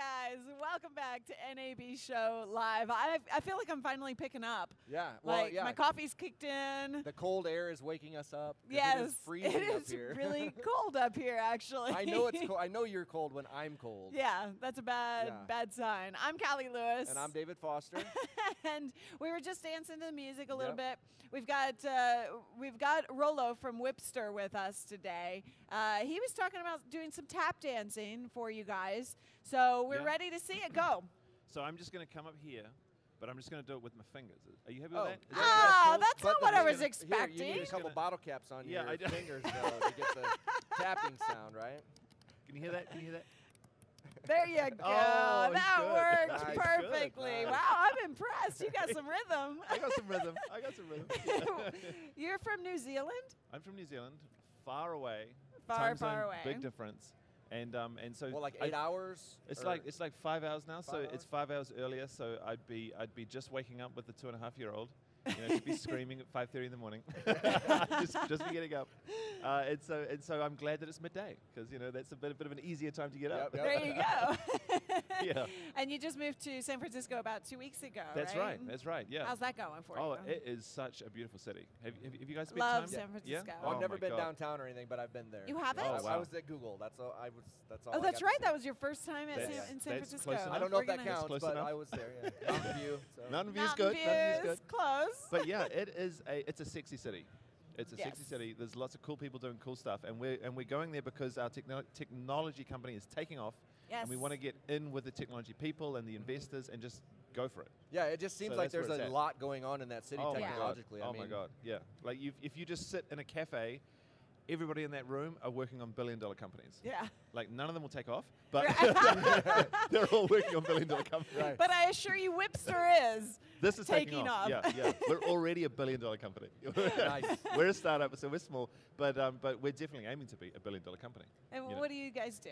guys, welcome back to NAB Show Live. I feel like I'm finally picking up. Yeah, well, like, yeah. my coffee's kicked in. The cold air is waking us up. Yes, it is freezing it up is here. really cold up here, actually. I know it's cold. I know you're cold when I'm cold. Yeah, that's a bad sign. I'm Callie Lewis. And I'm David Foster. And we were just dancing to the music a little bit. We've got Rollo from Wipster with us today. He was talking about doing some tap dancing for you guys. So we're ready to see it. Go. So I'm just going to come up here, but I'm just going to do it with my fingers. Are you happy with that? Is That's not what I was Here, expecting. you need a couple bottle caps on your I do. fingers, though, to get the tapping sound, right? Can you hear that? Can you hear that? There you go. Oh, that good. worked Nice. perfectly. Good. Wow, I'm impressed. You got some rhythm. I got some rhythm. I got some rhythm. You're from New Zealand? I'm from New Zealand, far away. Far, Time far zone, away. Big difference. And so Well, like 8 hours? It's like 5 hours now, so 5 hours? it's 5 hours earlier. So I'd be just waking up with the 2.5-year-old. You know, she'd be screaming at 5:30 in the morning, just be getting up. And so I'm glad that it's midday, because that's a bit of an easier time to get up. Yep. There you go. Yeah. And you just moved to San Francisco about 2 weeks ago, That's right? right. That's right. Yeah. How's that going for Oh, you? it is such a beautiful city. Have you guys spent Love time? San Francisco. Yeah? Well, I've Oh never my been God. downtown or anything, but I've been there. You haven't? Oh, I wow. was at Google. That's all. That's all. Oh, I that's got right. to That see. was your first time in That's San close Francisco. enough. I don't know if We're that gonna- counts, close but enough. I was there. Yeah. Mountain View. So. Mountain View's Mountain good. Mountain View's View's good. close. But yeah, it's a sexy city. It's a Yes. sexy city. There's lots of cool people doing cool stuff, and we're going there because our technology company is taking off, Yes. and we want to get in with the technology people and the investors and just go for it. Yeah, it just seems So like that's where there's a it's at. lot going on in that city Oh technologically. my God. I mean, my God. Yeah. Like if you just sit in a cafe, everybody in that room are working on billion-dollar companies. Yeah. Like none of them will take off, but they're all working on billion-dollar companies. Right. But I assure you, Wipster is. This is taking off. Yeah. We're already a billion-dollar company. Nice. We're a startup, so we're small, but we're definitely aiming to be a billion-dollar company. And you know. what do you guys do?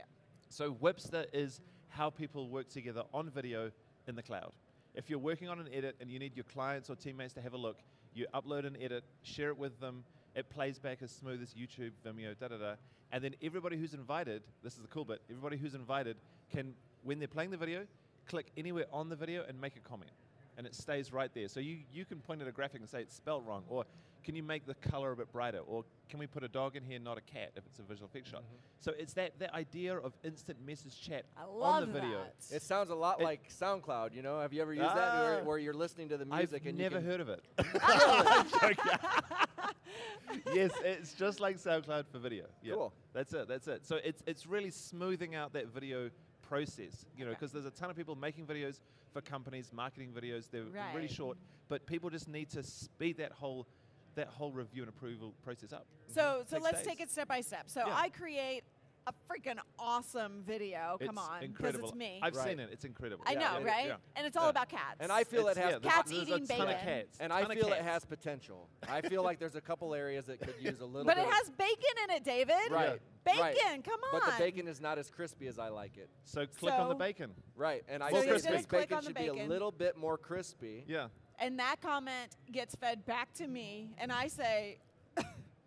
So Wipster is how people work together on video in the cloud. If you're working on an edit and you need your clients or teammates to have a look, you upload an edit, share it with them, it plays back as smooth as YouTube, Vimeo, da-da-da. And then everybody who's invited, this is the cool bit, everybody who's invited can, when they're playing the video, click anywhere on the video and make a comment. And it stays right there. So you can point at a graphic and say it's spelled wrong, or can you make the color a bit brighter, or can we put a dog in here, not a cat, if it's a visual effects shot. So it's that idea of instant message chat I love on the video. that. It sounds a lot like SoundCloud, you know? Have you ever used that where you're listening to the music I've and never you can heard of it. Yes, it's just like SoundCloud for video. Yeah. Cool. That's it. So it's really smoothing out that video process, because there's a ton of people making videos for companies, marketing videos. They're really Right. short, but people just need to speed that whole review and approval process up. So 6 let's days. take it step by step. So Yeah. I create a freaking awesome video. Come It's on, because incredible. it's me. I've Right. seen it. It's incredible. I know, yeah, right? yeah. And it's all Yeah. about cats. And I feel it has Cats there's eating a ton of bacon. cats. And ton I of feel it cats. has potential. I feel like there's a couple areas that could use a little But bit. it has bacon in it, David. Right. Bacon, right. come on. But the bacon is not as crispy as I like it. So click on the So- bacon. Right. And I So think you said this click bacon on the should be a bacon. little bit more crispy. Yeah. And that comment gets fed back to me, and I say,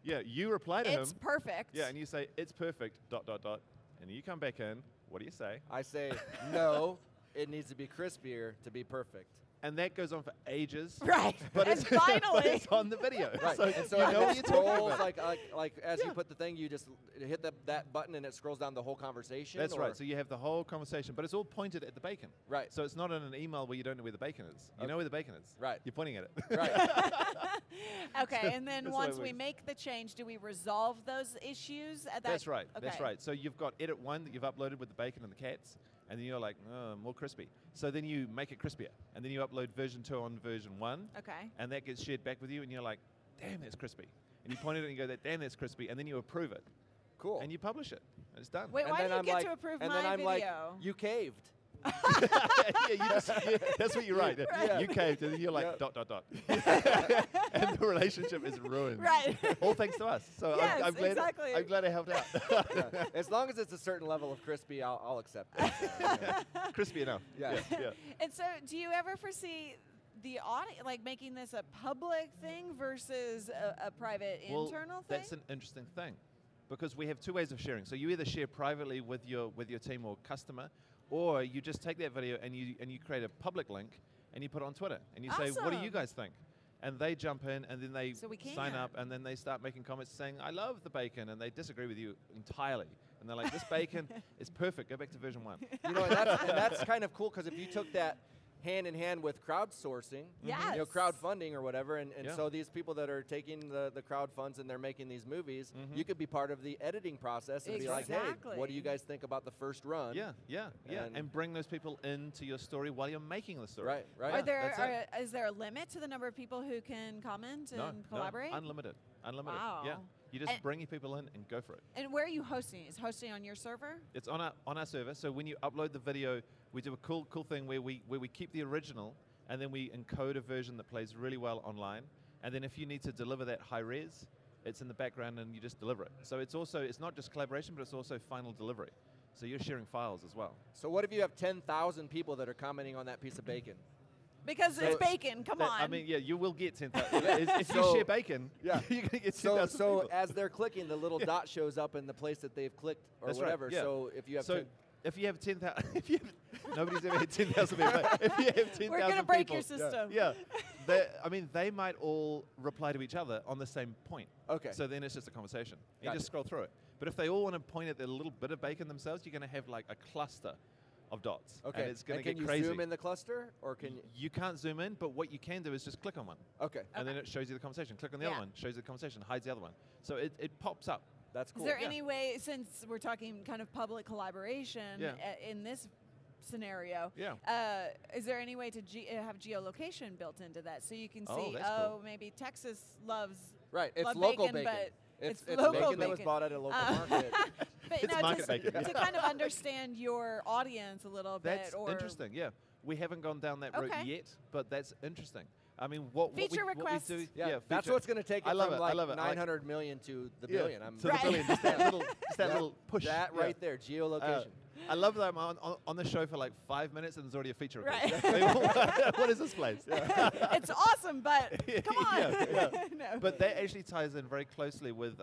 Yeah, you reply to him. it's perfect. Yeah, and you say, it's perfect, ... And you come back in, what do you say? I say, no, it needs to be crispier to be perfect. And that goes on for ages. Right. But And it's, finally. but it's on the video. Right. So, and so you it know what just you're talking scrolls about. like as you Yeah. put the thing, you just hit that button and it scrolls down the whole conversation. That's or- right. So you have the whole conversation, but it's all pointed at the bacon. Right. So it's not in an email where you don't know where the bacon is. You know where the bacon is. Right. You're pointing at it. Right. Okay, and then That's the way once it we works. make the change, do we resolve those issues at that? That's right. Okay. That's right. So you've got edit 1 that you've uploaded with the bacon and the cats, and then you're like, oh, more crispy. So then you make it crispier, and then you upload version 2 on version 1. Okay. And that gets shared back with you, and you're like, damn, that's crispy. And you point at it and you go, damn, that's crispy, and then you approve it. Cool. And you publish it. And it's done. Wait, And why then do you I'm get like, to approve and my then I'm video? like, you caved. That's what you write. Right. You caved, and then you're like, ... And the relationship is ruined. Right. All thanks to us. So Yes, I'm glad. exactly. I'm glad I helped out. Yeah. As long as it's a certain level of crispy, I'll accept it. Crispy enough. Yeah. Yeah. And so, do you ever foresee the audience, like making this a public thing versus a private internal thing? That's an interesting thing, because we have 2 ways of sharing. So you either share privately with your team or customer, Or you just take that video and you create a public link and you put it on Twitter and you say, what do you Awesome. guys think? And they jump in and then they So we sign can. up and then they start making comments saying, I love the bacon, and they disagree with you entirely. And they're like, this bacon is perfect. Go back to version 1. You know, and that's kind of cool because if you took that hand in hand with crowdsourcing, Yes. you know, crowdfunding or whatever, and Yeah. so these people that are taking the crowd funds and they're making these movies, you could be part of the editing process and be like, hey, what do you guys think about the first run? Yeah. And bring those people into your story while you're making the story. Right, right. Are That's it. is there a limit to the number of people who can comment and collaborate? No, unlimited. Unlimited. Wow. Yeah. You just And- bring your people in and go for it. And where are you hosting? Is hosting on your server? It's on our server. So when you upload the video, we do a cool thing where we keep the original and then we encode a version that plays really well online. And then if you need to deliver that high res, it's in the background and you just deliver it. So it's not just collaboration, but it's also final delivery. So you're sharing files as well. So what if you have 10,000 people that are commenting on that piece of bacon? Because it's bacon. Come on. I mean, yeah, you will get 10,000. If you So- share bacon, Yeah. you're going to get So 10,000 so people. as they're clicking, the little dot shows up in the place that they've clicked or That's right, whatever. yeah. So if you have So 10 if you have 10,000, nobody's ever had 10,000 people. If you have 10,000 We're going to break people, your system. Yeah, they might all reply to each other on the same point. Okay. So then it's just a conversation. You Gotcha. just scroll through it. But if they all want to point at their little bit of bacon themselves, you're going to have like a cluster of dots. Okay. And it's going to can get you crazy. zoom in the cluster or can you? You can't zoom in, but what you can do is just click on one. Okay. And then it shows you the conversation. Click on the Yeah. other one, shows you the conversation, hides the other one. So it pops up. That's cool. Is there Yeah. any way, since we're talking kind of public collaboration Yeah. In this scenario, Yeah. is there any way to have geolocation built into that so you can Oh, see, that's cool. maybe Texas loves Right. It's love local bacon, bacon. but It's local bacon that was bacon. bought at a local market. But It's no, market bacon, to kind of understand your audience a little That's bit. Or interesting, yeah. We haven't gone down that route Okay. yet, but that's interesting. I mean, what Feature we requests. do, Yeah, that's feature. what's going to take it I love from it, I love like it. I like- 900 million to the Yeah, billion. to Right. the billion. Just that little, little push. That yeah. right there, geolocation. I love that I'm on the show for like 5 minutes and there's already a feature. Right. Request. What is this place? it's awesome, but come on. Yeah, No. But that actually ties in very closely with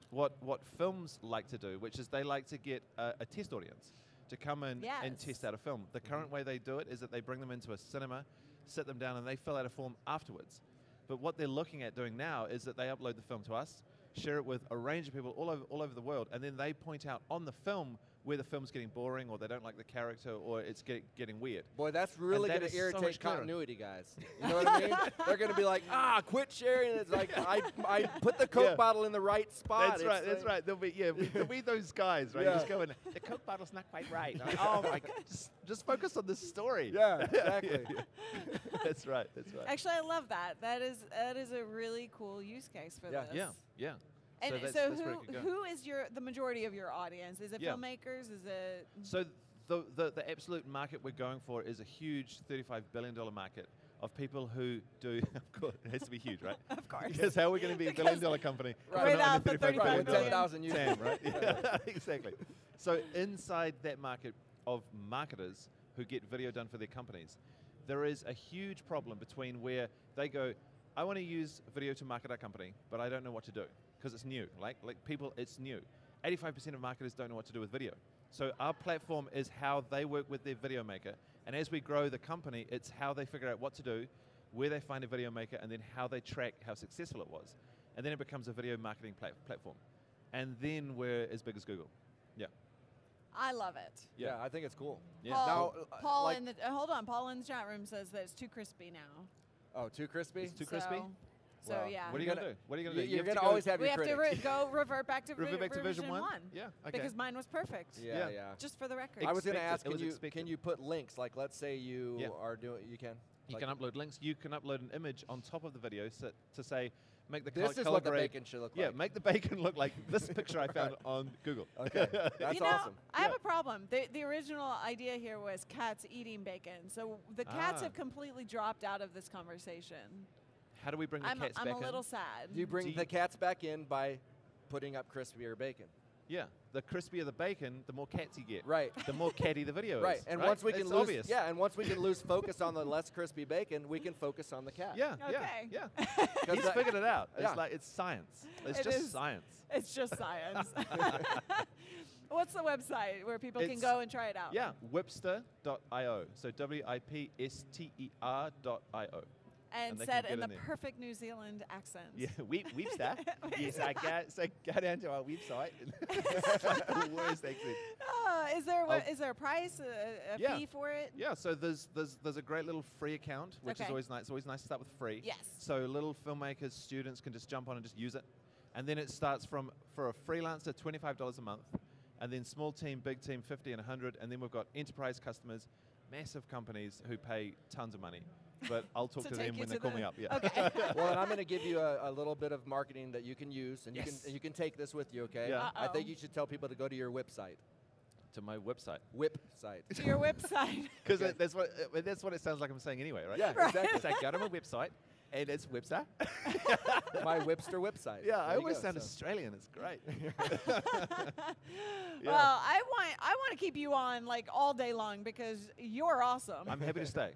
what films like to do, which is they like to get a test audience to come in and Yes. test out a film. The current way they do it is that they bring them into a cinema, sit them down, and they fill out a form afterwards. But what they're looking at doing now is that they upload the film to us, share it with a range of people all over the world, and then they point out on the film where the film's getting boring or they don't like the character or it's getting weird. Boy, that's really that going is to so irritate much clearer. continuity guys. You know what I mean? They're going to be like, quit sharing. It's like, I put the Coke Yeah. bottle in the right spot. That's It's right. That's like- right. There'll be those guys, right? Yeah. Just going, the Coke bottle's not quite right. Like, oh my God! Just focus on the story. Yeah, exactly. That's right. That's right. Actually, I love that. That is a really cool use case for Yeah. this. Yeah. And that's so where it could go. who is the majority of your audience? Is it Yeah. filmmakers? Is it So the absolute market we're going for is a huge $35 billion market of people who do. Of course, it has to be huge, right? Of course. Because how are we going to be a $1 billion company Right. if we're not Without in the 35 $35 with billion. 10,000 users. TAM, right? Yeah, exactly. So inside that market of marketers who get video done for their companies, there is a huge problem between where they go, I want to use video to market our company, but I don't know what to do because it's new. Like people, it's new. 85% of marketers don't know what to do with video. So our platform is how they work with their video maker. And as we grow the company, it's how they figure out what to do, where they find a video maker, and then how they track how successful it was. And then it becomes a video marketing platform. And then we're as big as Google. Yeah. I love it. Yeah, I think it's cool. Yeah. Paul, Now, Paul like- in the hold on. Paul in the chat room says that it's too crispy now. Oh, too crispy? It's too crispy? So Well, yeah. What are you going to do? What are you going to do? You're have going to go always have we your have to critics. revert back to revert back to version 1? 1. Yeah. Okay. Because mine was perfect. Yeah, Yeah. yeah. Just for the record. I was going to Expected. ask, It was can expected. you put links? Like, let's say you Yeah. are doing, you can? You Like, can upload links. You can upload an image on top of the video to say, make the This is color what the grade. bacon should look Yeah, like. make the bacon look like this picture I found on Google. Okay, that's you know, awesome. I have Yeah. a problem. The original idea here was cats eating bacon. So the cats Ah. have completely dropped out of this conversation. How do we bring the I'm cats a back in? little sad. You bring Do you- the cats back in by putting up crispier bacon. Yeah, the crispier the bacon, the more cats you get. Right. The more catty the video Right, is. and once we can It's lose, obvious. and once we can lose focus on the less crispy bacon, we can focus on the cat. Yeah, Okay. yeah. 'Cause He's that- figured it out. Yeah. It's like it's science. It's It just is. science. It's just science. What's the website where people can go and try it out? Yeah, Wipster.io. So WIPSTER.io. And said in the perfect New Zealand accent. Yeah, Wipster. Yes, so go down to our website. The worst accent. Is there a price, a fee for it? Yeah, so there's a great little free account, which is always nice. It's always nice to start with free. Yes. So little filmmakers, students can just jump on and just use it. And then it starts for a freelancer, $25 a month. And then small team, big team, 50 and 100. And then we've got enterprise customers, massive companies who pay tons of money. But I'll talk to them when they call me up. Yeah. Okay. Well, and I'm going to give you a little bit of marketing that you can use, and you can take this with you. Okay. Yeah. I think you should tell people to go to your website. To my website. Website. To your website. Because that's what it sounds like I'm saying anyway, right? Yeah, exactly. It's like, go to my website, and it's Wipster. My Wipster website. Yeah, I always sound Australian. It's great. Well, I want to keep you on like all day long because you're awesome. I'm happy to stay.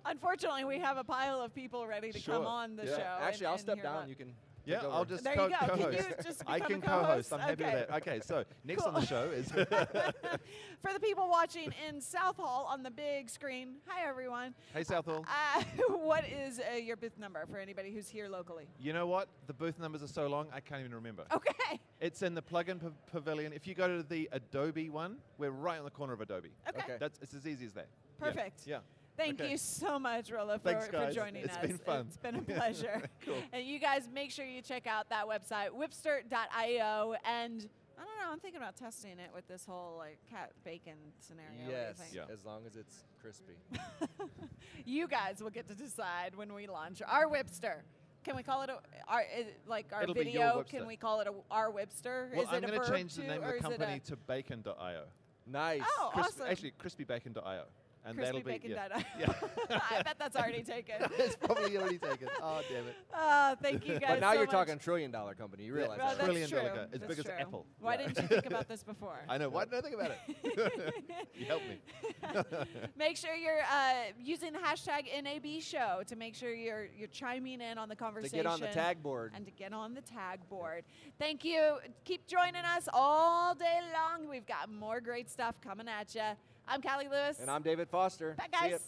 Unfortunately, we have a pile of people ready to come on the show. Actually, I'll step down. You can. Yeah, I'll just there you go. co-host. Can you just I can co-host? I'm happy with that. Okay, so next on the show is for the people watching in South Hall on the big screen. Hi, everyone. Hey, South Hall. What is your booth number for anybody who's here locally? You know what? The booth numbers are so long, I can't even remember. Okay. It's in the plugin pavilion. If you go to the Adobe one, we're right on the corner of Adobe. Okay. It's as easy as that. Perfect. Yeah. Thank you so much, Rollo, for joining us. It's been fun. It's been a pleasure. Cool. And you guys make sure you check out that website, Wipster.io. And I don't know, I'm thinking about testing it with this whole like cat bacon scenario. Yes, What do you think? as long as it's crispy. You guys will get to decide when we launch our Wipster. Can we call it our It'll be your video? Wipster. Can we call it our Wipster? Well, is I'm it going to change the name of the company to bacon.io. Nice. Oh, awesome. Actually, crispybacon.io. And that'll be I bet that's already taken. It's probably already taken. Oh, damn it. Thank you guys. But now so you're much. talking $1 trillion company. You realize that? That's $1 trillion true. as big as Apple. Why didn't you think about this before? I know. Why didn't I think about it? You helped me. Make sure you're using the hashtag #NABShow to make sure you're chiming in on the conversation. To get on the tag board. And to get on the tag board. Thank you. Keep joining us all day long. We've got more great stuff coming at you. I'm Callie Lewis. And I'm David Foster. Bye, See ya. guys.